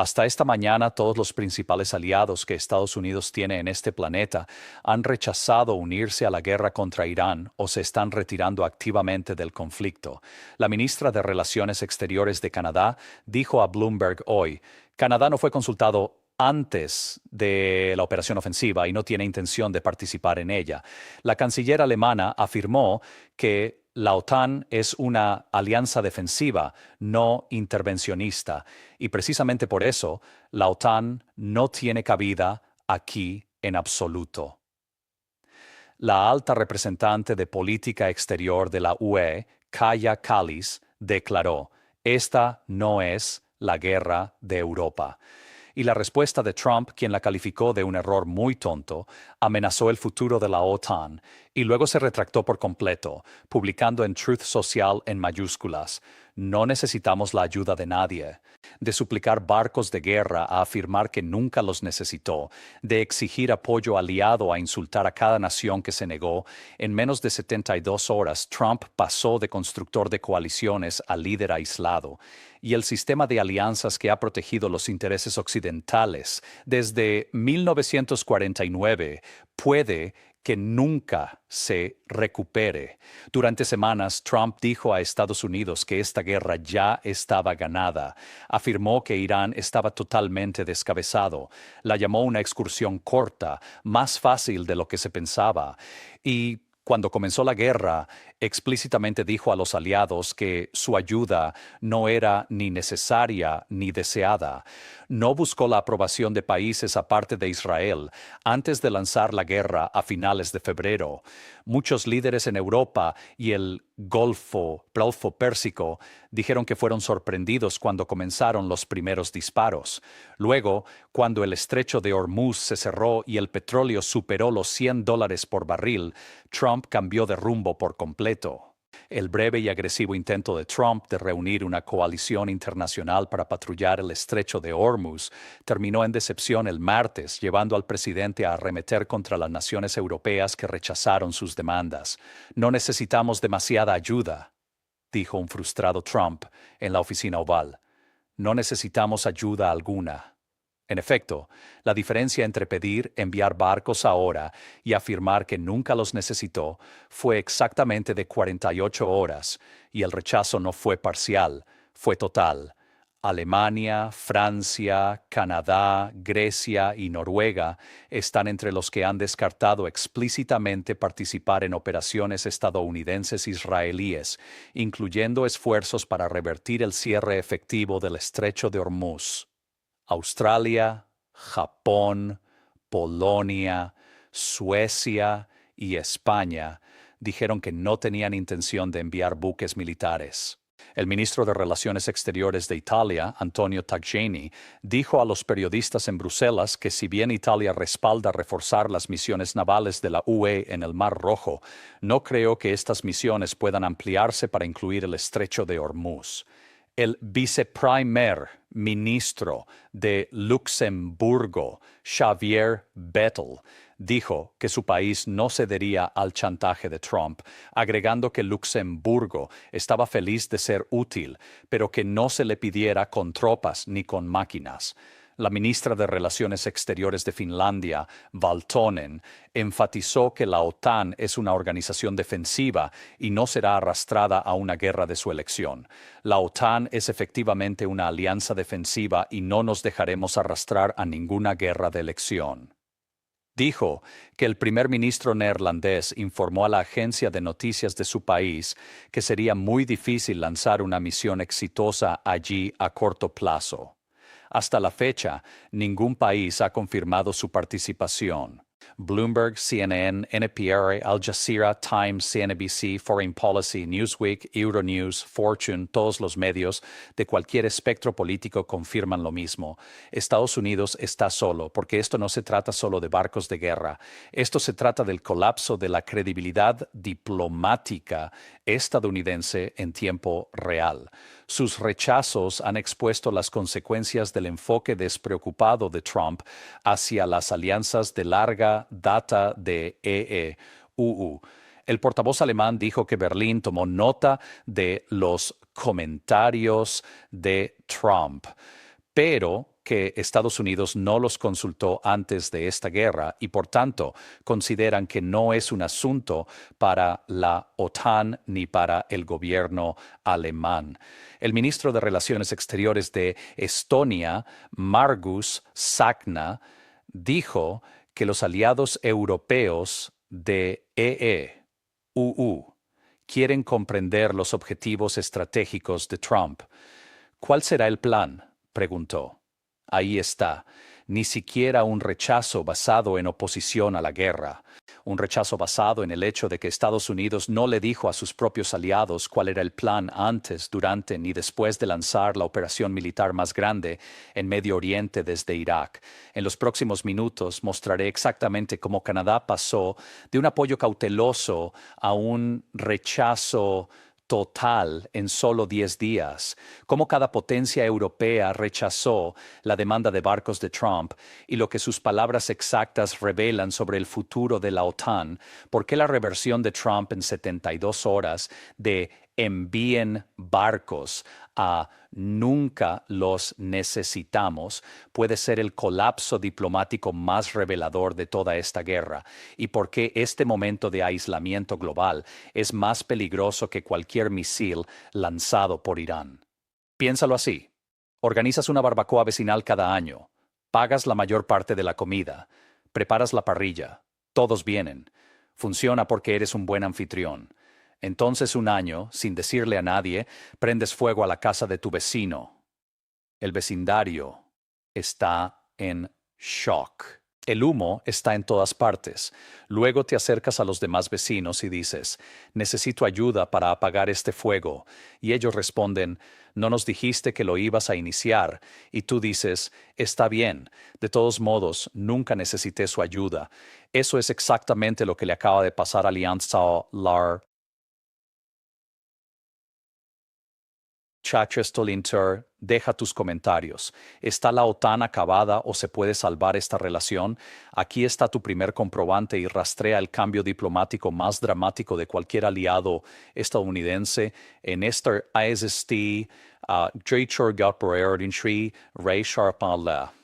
Hasta esta mañana, todos los principales aliados que Estados Unidos tiene en este planeta han rechazado unirse a la guerra contra Irán o se están retirando activamente del conflicto. La ministra de Relaciones Exteriores de Canadá dijo a Bloomberg hoy: Canadá no fue consultado antes de la operación ofensiva y no tiene intención de participar en ella. La canciller alemana afirmó que la OTAN es una alianza defensiva, no intervencionista, y precisamente por eso la OTAN no tiene cabida aquí en absoluto. La alta representante de política exterior de la UE, Kaja Kallas, declaró: esta no es la guerra de Europa. Y la respuesta de Trump, quien la calificó de un error muy tonto, amenazó el futuro de la OTAN y luego se retractó por completo, publicando en Truth Social en mayúsculas: no necesitamos la ayuda de nadie. De suplicar barcos de guerra a afirmar que nunca los necesitó, de exigir apoyo aliado a insultar a cada nación que se negó, en menos de 72 horas Trump pasó de constructor de coaliciones a líder aislado. Y el sistema de alianzas que ha protegido los intereses occidentales desde 1949 puede que nunca se recupere. Durante semanas, Trump dijo a Estados Unidos que esta guerra ya estaba ganada. Afirmó que Irán estaba totalmente descabezado. La llamó una excursión corta, más fácil de lo que se pensaba. Y cuando comenzó la guerra, explícitamente dijo a los aliados que su ayuda no era ni necesaria ni deseada. No buscó la aprobación de países aparte de Israel antes de lanzar la guerra a finales de febrero. Muchos líderes en Europa y el Golfo Pérsico dijeron que fueron sorprendidos cuando comenzaron los primeros disparos. Luego, cuando el estrecho de Hormuz se cerró y el petróleo superó los $100 por barril, Trump cambió de rumbo por completo. El breve y agresivo intento de Trump de reunir una coalición internacional para patrullar el estrecho de Hormuz terminó en decepción el martes, llevando al presidente a arremeter contra las naciones europeas que rechazaron sus demandas. No necesitamos demasiada ayuda, dijo un frustrado Trump en la oficina oval. No necesitamos ayuda alguna. En efecto, la diferencia entre pedir enviar barcos ahora y afirmar que nunca los necesitó fue exactamente de 48 horas, y el rechazo no fue parcial, fue total. Alemania, Francia, Canadá, Grecia y Noruega están entre los que han descartado explícitamente participar en operaciones estadounidenses israelíes, incluyendo esfuerzos para revertir el cierre efectivo del estrecho de Hormuz. Australia, Japón, Polonia, Suecia y España dijeron que no tenían intención de enviar buques militares. El ministro de Relaciones Exteriores de Italia, Antonio Tajani, dijo a los periodistas en Bruselas que si bien Italia respalda reforzar las misiones navales de la UE en el Mar Rojo, no creo que estas misiones puedan ampliarse para incluir el estrecho de Hormuz. El viceprimer ministro de Luxemburgo, Xavier Bettel, dijo que su país no cedería al chantaje de Trump, agregando que Luxemburgo estaba feliz de ser útil, pero que no se le pidiera con tropas ni con máquinas. La ministra de Relaciones Exteriores de Finlandia, Valtonen, enfatizó que la OTAN es una organización defensiva y no será arrastrada a una guerra de su elección. La OTAN es efectivamente una alianza defensiva y no nos dejaremos arrastrar a ninguna guerra de elección. Dijo que el primer ministro neerlandés informó a la agencia de noticias de su país que sería muy difícil lanzar una misión exitosa allí a corto plazo. Hasta la fecha, ningún país ha confirmado su participación. Bloomberg, CNN, NPR, Al Jazeera, Times, CNBC, Foreign Policy, Newsweek, Euronews, Fortune, todos los medios de cualquier espectro político confirman lo mismo. Estados Unidos está solo, porque esto no se trata solo de barcos de guerra. Esto se trata del colapso de la credibilidad diplomática estadounidense en tiempo real. Sus rechazos han expuesto las consecuencias del enfoque despreocupado de Trump hacia las alianzas de larga data de EEUU. El portavoz alemán dijo que Berlín tomó nota de los comentarios de Trump, pero que Estados Unidos no los consultó antes de esta guerra y por tanto consideran que no es un asunto para la OTAN ni para el gobierno alemán. El ministro de Relaciones Exteriores de Estonia, Margus Tsahkna, dijo que los aliados europeos de EE-UU quieren comprender los objetivos estratégicos de Trump. ¿Cuál será el plan?, preguntó. Ahí está, ni siquiera un rechazo basado en oposición a la guerra, un rechazo basado en el hecho de que Estados Unidos no le dijo a sus propios aliados cuál era el plan antes, durante ni después de lanzar la operación militar más grande en Medio Oriente desde Irak. En los próximos minutos mostraré exactamente cómo Canadá pasó de un apoyo cauteloso a un rechazo total en solo 10 días, cómo cada potencia europea rechazó la demanda de barcos de Trump y lo que sus palabras exactas revelan sobre el futuro de la OTAN, por qué la reversión de Trump en 72 horas de envíen barcos a nunca los necesitamos puede ser el colapso diplomático más revelador de toda esta guerra y por qué este momento de aislamiento global es más peligroso que cualquier misil lanzado por Irán. Piénsalo así. Organizas una barbacoa vecinal cada año, pagas la mayor parte de la comida, preparas la parrilla, todos vienen. Funciona porque eres un buen anfitrión. Entonces un año, sin decirle a nadie, prendes fuego a la casa de tu vecino. El vecindario está en shock. El humo está en todas partes. Luego te acercas a los demás vecinos y dices, necesito ayuda para apagar este fuego. Y ellos responden, no nos dijiste que lo ibas a iniciar. Y tú dices, está bien. De todos modos, nunca necesité su ayuda. Eso es exactamente lo que le acaba de pasar a Alianza LAR. Chachestolinter, deja tus comentarios. ¿Está la OTAN acabada o se puede salvar esta relación? Aquí está tu primer comprobante y rastrea el cambio diplomático más dramático de cualquier aliado estadounidense en este ISST, Drachor Gotbererintree, Ray Sharpala.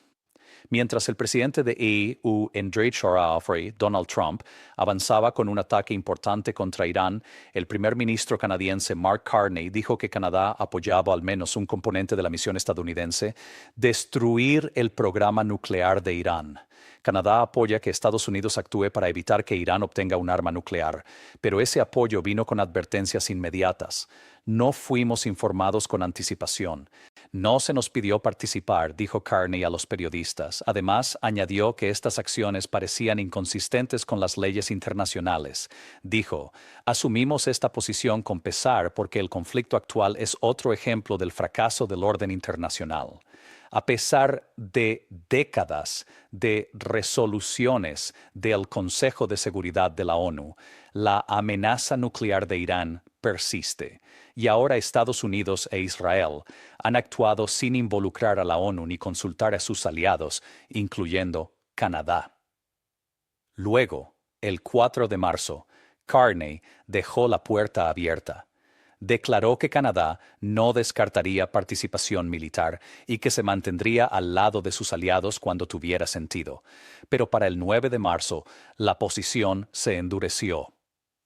Mientras el presidente de EU en Drachor, Donald Trump, avanzaba con un ataque importante contra Irán, el primer ministro canadiense Mark Carney dijo que Canadá apoyaba al menos un componente de la misión estadounidense, destruir el programa nuclear de Irán. Canadá apoya que Estados Unidos actúe para evitar que Irán obtenga un arma nuclear, pero ese apoyo vino con advertencias inmediatas. No fuimos informados con anticipación. No se nos pidió participar, dijo Carney a los periodistas. Además, añadió que estas acciones parecían inconsistentes con las leyes internacionales. Dijo, asumimos esta posición con pesar porque el conflicto actual es otro ejemplo del fracaso del orden internacional. A pesar de décadas de resoluciones del Consejo de Seguridad de la ONU, la amenaza nuclear de Irán persiste. Y ahora Estados Unidos e Israel han actuado sin involucrar a la ONU ni consultar a sus aliados, incluyendo Canadá. Luego, el 4 de marzo, Carney dejó la puerta abierta. Declaró que Canadá no descartaría participación militar y que se mantendría al lado de sus aliados cuando tuviera sentido. Pero para el 9 de marzo, la posición se endureció.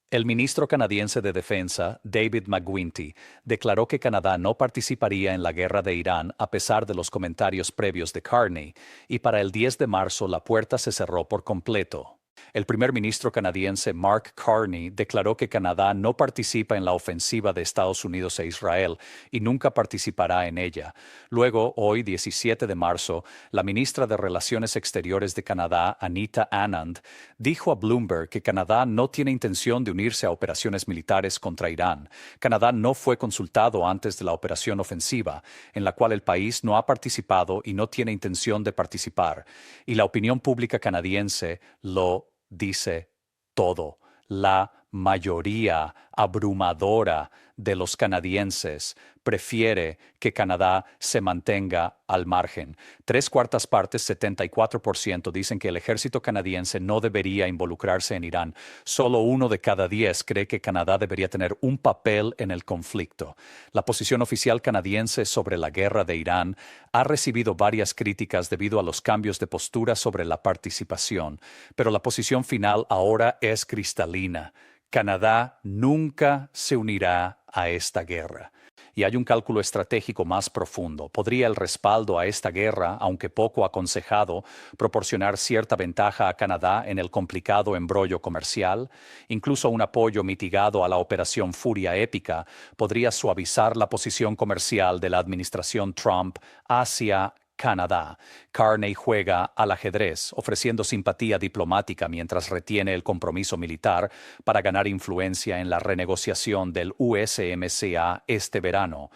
El ministro canadiense de Defensa, David McGuinty, declaró que Canadá no participaría en la guerra de Irán a pesar de los comentarios previos de Carney, y para el 10 de marzo la puerta se cerró por completo. El primer ministro canadiense Mark Carney declaró que Canadá no participa en la ofensiva de Estados Unidos e Israel y nunca participará en ella. Luego, hoy, 17 de marzo, la ministra de Relaciones Exteriores de Canadá, Anita Anand, dijo a Bloomberg que Canadá no tiene intención de unirse a operaciones militares contra Irán. Canadá no fue consultado antes de la operación ofensiva, en la cual el país no ha participado y no tiene intención de participar. Y la opinión pública canadiense lo dice todo. La mayoría abrumadora de los canadienses prefiere que Canadá se mantenga al margen. 3/4 partes, 74%, dicen que el ejército canadiense no debería involucrarse en Irán. Solo 1 de cada 10 cree que Canadá debería tener un papel en el conflicto. La posición oficial canadiense sobre la guerra de Irán ha recibido varias críticas debido a los cambios de postura sobre la participación, pero la posición final ahora es cristalina. Canadá nunca se unirá a esta guerra. Y hay un cálculo estratégico más profundo. ¿Podría el respaldo a esta guerra, aunque poco aconsejado, proporcionar cierta ventaja a Canadá en el complicado embrollo comercial? Incluso un apoyo mitigado a la Operación Furia Épica podría suavizar la posición comercial de la administración Trump hacia Canadá. Carney juega al ajedrez, ofreciendo simpatía diplomática mientras retiene el compromiso militar para ganar influencia en la renegociación del USMCA este verano.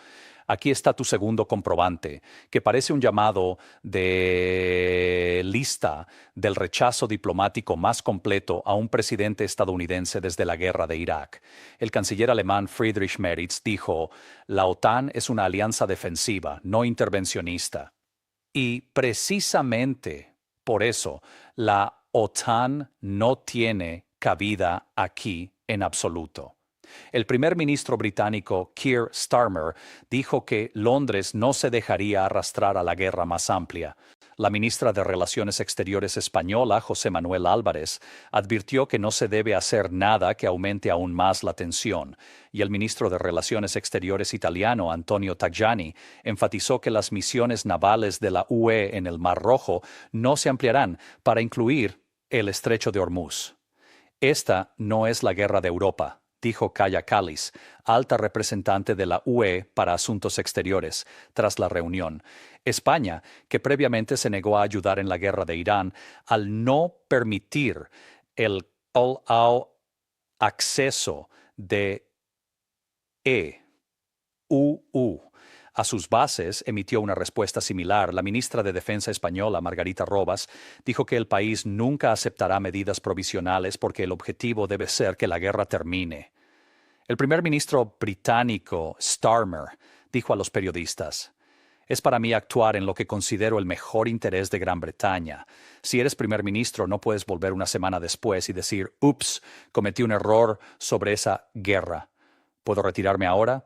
Aquí está tu segundo comprobante, que parece un llamado de lista del rechazo diplomático más completo a un presidente estadounidense desde la guerra de Irak. El canciller alemán Friedrich Merz dijo: "La OTAN es una alianza defensiva, no intervencionista". Y precisamente por eso la OTAN no tiene cabida aquí en absoluto. El primer ministro británico Keir Starmer dijo que Londres no se dejaría arrastrar a la guerra más amplia. La ministra de Relaciones Exteriores española, José Manuel Álvarez, advirtió que no se debe hacer nada que aumente aún más la tensión, y el ministro de Relaciones Exteriores italiano, Antonio Tajani, enfatizó que las misiones navales de la UE en el Mar Rojo no se ampliarán para incluir el Estrecho de Hormuz. Esta no es la guerra de Europa, dijo Kaja Kallas, alta representante de la UE para Asuntos Exteriores, tras la reunión. España, que previamente se negó a ayudar en la guerra de Irán, al no permitir el acceso de EU a sus bases, emitió una respuesta similar. La ministra de Defensa española, Margarita Robles, dijo que el país nunca aceptará medidas provisionales porque el objetivo debe ser que la guerra termine. El primer ministro británico, Starmer, dijo a los periodistas: "Es para mí actuar en lo que considero el mejor interés de Gran Bretaña. Si eres primer ministro, no puedes volver una semana después y decir: ups, cometí un error sobre esa guerra. ¿Puedo retirarme ahora?".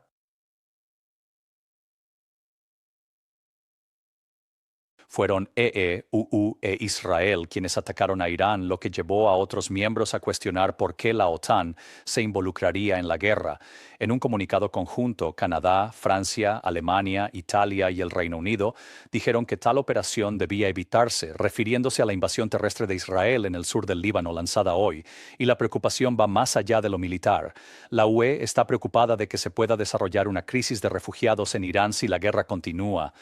Fueron EU e Israel quienes atacaron a Irán, lo que llevó a otros miembros a cuestionar por qué la OTAN se involucraría en la guerra. En un comunicado conjunto, Canadá, Francia, Alemania, Italia y el Reino Unido dijeron que tal operación debía evitarse, refiriéndose a la invasión terrestre de Israel en el sur del Líbano lanzada hoy, y la preocupación va más allá de lo militar. La UE está preocupada de que se pueda desarrollar una crisis de refugiados en Irán si la guerra continúa.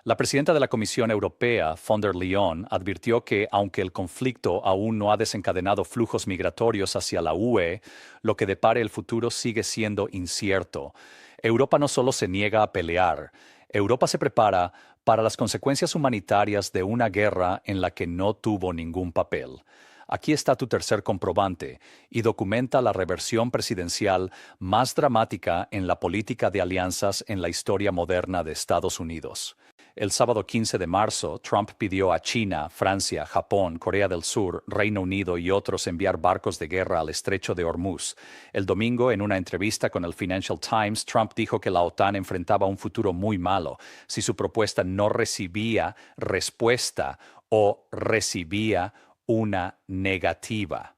La presidenta de la Comisión Europea, von der Leyen, advirtió que, aunque el conflicto aún no ha desencadenado flujos migratorios hacia la UE, lo que depare el futuro sigue siendo incierto. Europa no solo se niega a pelear, Europa se prepara para las consecuencias humanitarias de una guerra en la que no tuvo ningún papel. Aquí está tu tercer comprobante y documenta la reversión presidencial más dramática en la política de alianzas en la historia moderna de Estados Unidos. El sábado 15 de marzo, Trump pidió a China, Francia, Japón, Corea del Sur, Reino Unido y otros enviar barcos de guerra al Estrecho de Hormuz. El domingo, en una entrevista con el Financial Times, Trump dijo que la OTAN enfrentaba un futuro muy malo si su propuesta no recibía respuesta o recibía una negativa.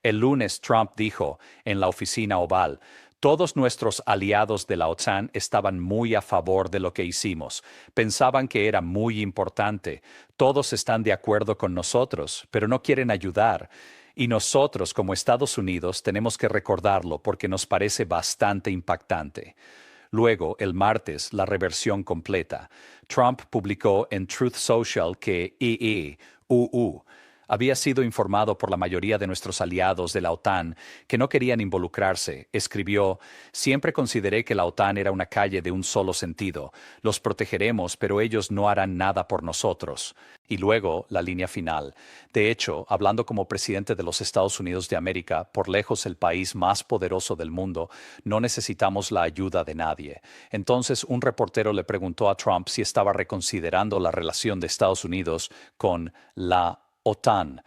El lunes, Trump dijo en la oficina Oval: "Todos nuestros aliados de la OTAN estaban muy a favor de lo que hicimos. Pensaban que era muy importante. Todos están de acuerdo con nosotros, pero no quieren ayudar. Y nosotros, como Estados Unidos, tenemos que recordarlo porque nos parece bastante impactante". Luego, el martes, la reversión completa. Trump publicó en Truth Social que EU Había sido informado por la mayoría de nuestros aliados de la OTAN que no querían involucrarse. Escribió: siempre consideré que la OTAN era una calle de un solo sentido. Los protegeremos, pero ellos no harán nada por nosotros. Y luego, la línea final. De hecho, hablando como presidente de los Estados Unidos de América, por lejos el país más poderoso del mundo, no necesitamos la ayuda de nadie. Entonces, un reportero le preguntó a Trump si estaba reconsiderando la relación de Estados Unidos con la OTAN.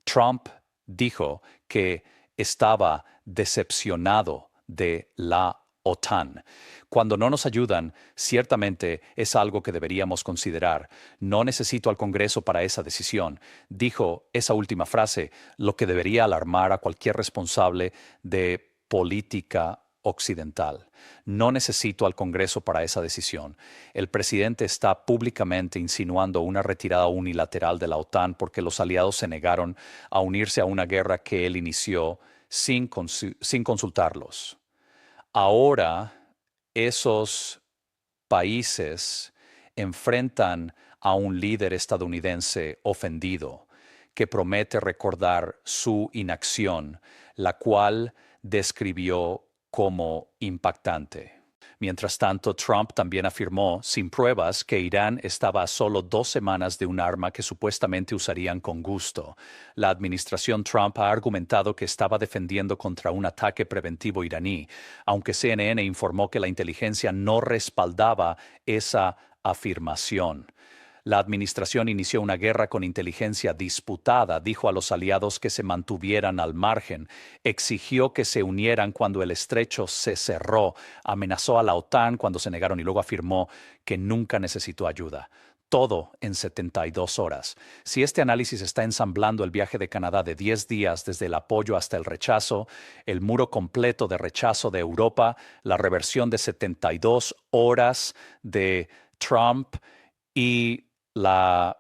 Trump dijo que estaba decepcionado de la OTAN. Cuando no nos ayudan, ciertamente es algo que deberíamos considerar. No necesito al Congreso para esa decisión. Dijo esa última frase, lo que debería alarmar a cualquier responsable de política occidental. No necesito al Congreso para esa decisión. El presidente está públicamente insinuando una retirada unilateral de la OTAN porque los aliados se negaron a unirse a una guerra que él inició sin consultarlos. Ahora, esos países enfrentan a un líder estadounidense ofendido que promete recordar su inacción, la cual describió como impactante. Mientras tanto, Trump también afirmó, sin pruebas, que Irán estaba a solo 2 semanas de un arma que supuestamente usarían con gusto. La administración Trump ha argumentado que estaba defendiendo contra un ataque preventivo iraní, aunque CNN informó que la inteligencia no respaldaba esa afirmación. La administración inició una guerra con inteligencia disputada, dijo a los aliados que se mantuvieran al margen, exigió que se unieran cuando el estrecho se cerró, amenazó a la OTAN cuando se negaron y luego afirmó que nunca necesitó ayuda. Todo en 72 horas. Si este análisis está ensamblando el viaje de Canadá de 10 días desde el apoyo hasta el rechazo, el muro completo de rechazo de Europa, la reversión de 72 horas de Trump y la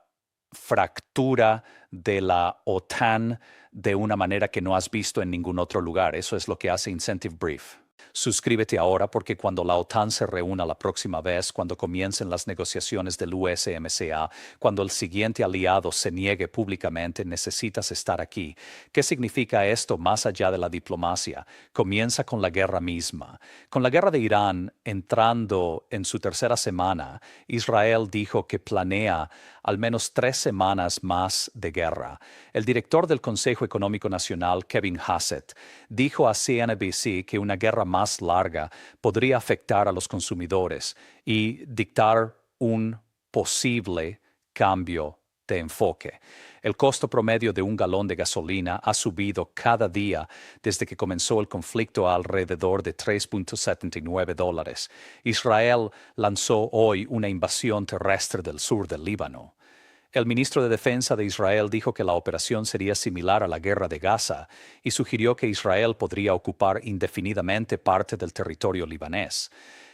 fractura de la OTAN de una manera que no has visto en ningún otro lugar. Eso es lo que hace Incentive Brief. Suscríbete ahora porque cuando la OTAN se reúna la próxima vez, cuando comiencen las negociaciones del USMCA, cuando el siguiente aliado se niegue públicamente, necesitas estar aquí. ¿Qué significa esto más allá de la diplomacia? Comienza con la guerra misma. Con la guerra de Irán entrando en su tercera semana, Israel dijo que planea al menos 3 semanas más de guerra. El director del Consejo Económico Nacional, Kevin Hassett, dijo a CNBC que una guerra más larga podría afectar a los consumidores y dictar un posible cambio de enfoque. El costo promedio de un galón de gasolina ha subido cada día desde que comenzó el conflicto a alrededor de $3.79. Israel lanzó hoy una invasión terrestre del sur del Líbano. El ministro de Defensa de Israel dijo que la operación sería similar a la guerra de Gaza y sugirió que Israel podría ocupar indefinidamente parte del territorio libanés.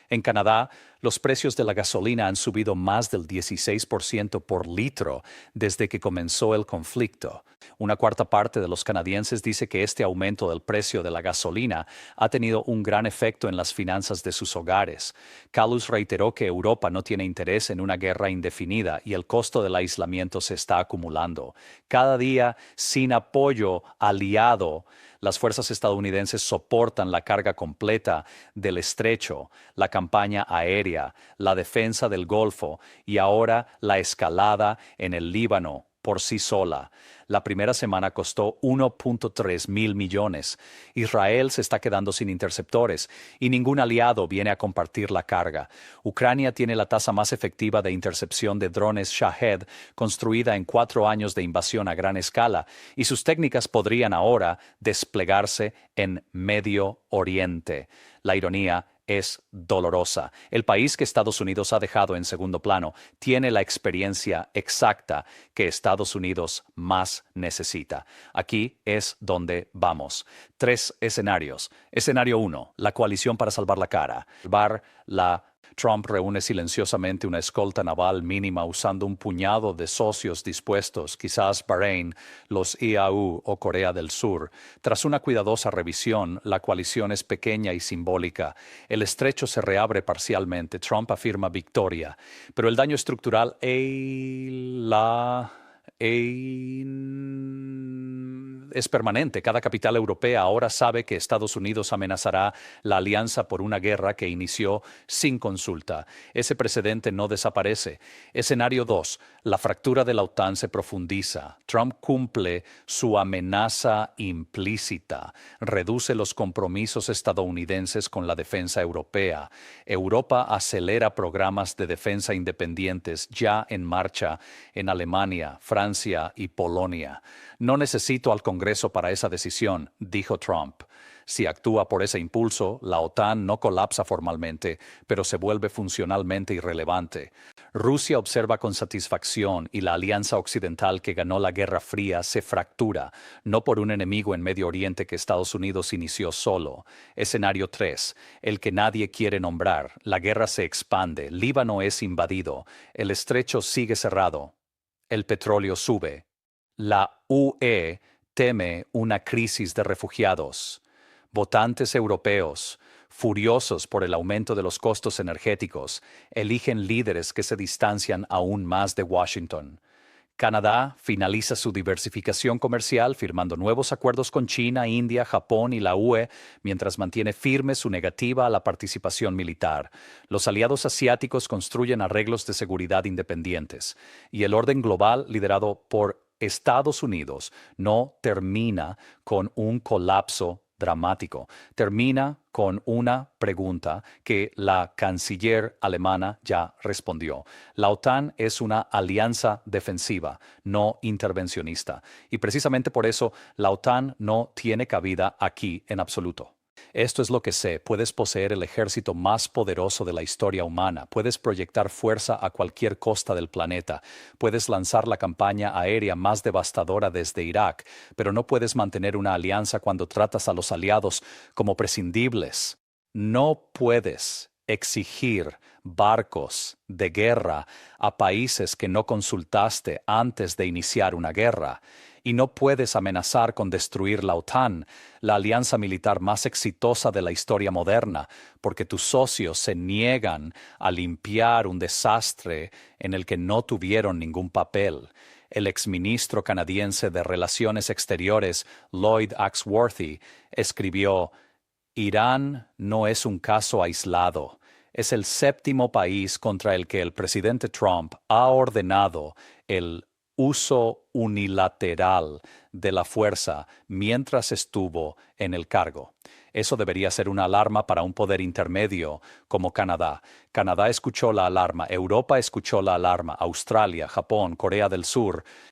En Canadá, los precios de la gasolina han subido más del 16% por litro desde que comenzó el conflicto. Una cuarta parte de los canadienses dice que este aumento del precio de la gasolina ha tenido un gran efecto en las finanzas de sus hogares. Kalus reiteró que Europa no tiene interés en una guerra indefinida y el costo del aislamiento se está acumulando. Cada día, sin apoyo aliado, las fuerzas estadounidenses soportan la carga completa del estrecho, la campaña aérea, la defensa del Golfo y ahora la escalada en el Líbano por sí sola. La primera semana costó 1.3 mil millones. Israel se está quedando sin interceptores y ningún aliado viene a compartir la carga. Ucrania tiene la tasa más efectiva de intercepción de drones Shahed construida en 4 años de invasión a gran escala y sus técnicas podrían ahora desplegarse en Medio Oriente. La ironía es dolorosa. El país que Estados Unidos ha dejado en segundo plano tiene la experiencia exacta que Estados Unidos más necesita. Aquí es donde vamos. 3 escenarios. Escenario 1, la coalición para salvar la cara. Trump reúne silenciosamente una escolta naval mínima usando un puñado de socios dispuestos, quizás Bahrein, los IAU o Corea del Sur. Tras una cuidadosa revisión, la coalición es pequeña y simbólica. El estrecho se reabre parcialmente. Trump afirma victoria. Pero el daño estructural es permanente. Cada capital europea ahora sabe que Estados Unidos amenazará la alianza por una guerra que inició sin consulta. Ese precedente no desaparece. Escenario 2. La fractura de la OTAN se profundiza. Trump cumple su amenaza implícita. Reduce los compromisos estadounidenses con la defensa europea. Europa acelera programas de defensa independientes ya en marcha en Alemania, Francia y Polonia. No necesito al Congreso para esa decisión, dijo Trump. Si actúa por ese impulso, la OTAN no colapsa formalmente, pero se vuelve funcionalmente irrelevante. Rusia observa con satisfacción y la alianza occidental que ganó la Guerra Fría se fractura, no por un enemigo en Medio Oriente que Estados Unidos inició solo. Escenario 3. El que nadie quiere nombrar. La guerra se expande, Líbano es invadido, el estrecho sigue cerrado. El petróleo sube. La UE teme una crisis de refugiados. Votantes europeos, furiosos por el aumento de los costos energéticos, eligen líderes que se distancian aún más de Washington. Canadá finaliza su diversificación comercial firmando nuevos acuerdos con China, India, Japón y la UE, mientras mantiene firme su negativa a la participación militar. Los aliados asiáticos construyen arreglos de seguridad independientes, y el orden global, liderado por Estados Unidos, no termina con un colapso dramático. Termina con una pregunta que la canciller alemana ya respondió. La OTAN es una alianza defensiva, no intervencionista. Y precisamente por eso la OTAN no tiene cabida aquí en absoluto. Esto es lo que sé. Puedes poseer el ejército más poderoso de la historia humana. Puedes proyectar fuerza a cualquier costa del planeta. Puedes lanzar la campaña aérea más devastadora desde Irak, pero no puedes mantener una alianza cuando tratas a los aliados como prescindibles. No puedes exigir barcos de guerra a países que no consultaste antes de iniciar una guerra. Y no puedes amenazar con destruir la OTAN, la alianza militar más exitosa de la historia moderna, porque tus socios se niegan a limpiar un desastre en el que no tuvieron ningún papel. El exministro canadiense de Relaciones Exteriores, Lloyd Axworthy, escribió: Irán no es un caso aislado. Es el séptimo país contra el que el presidente Trump ha ordenado el uso unilateral de la fuerza mientras estuvo en el cargo. Eso debería ser una alarma para un poder intermedio como Canadá. Canadá escuchó la alarma, Europa escuchó la alarma, Australia, Japón, Corea del Sur